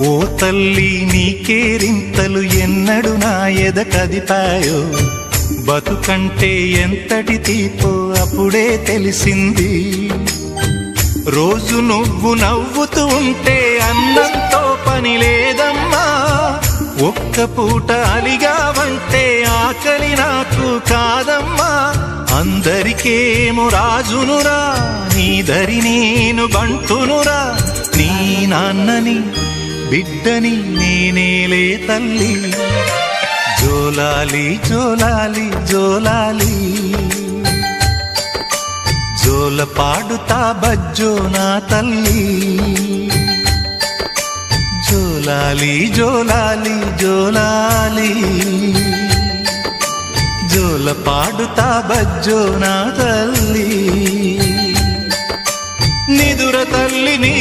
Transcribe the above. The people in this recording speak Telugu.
ఓ తల్లి నీ కేరింతలు ఎన్నడు నా ఎద కదిపాయో, బతుకంటే ఎంతటి తీపో అప్పుడే తెలిసింది. రోజు నువ్వు నవ్వుతూ ఉంటే అన్నంతో పని లేదమ్మా, ఒక్క పూట అలిగావంటే ఆకలి నాకు కాదమ్మా. అందరికేమో రాజునురా, నీ దరి నేను బంటునురా, నీ నాన్నని బిడ్డని నేనేలే తల్లి. జోలాలి జోలాలి జోలాలి, జోల పాడుతా బజ్జో నా తల్లి. జోలాలి జోలాలి జోలాలి, జోల పాడుతా బజ్జో నా తల్లి. నిదుర తల్లి నీ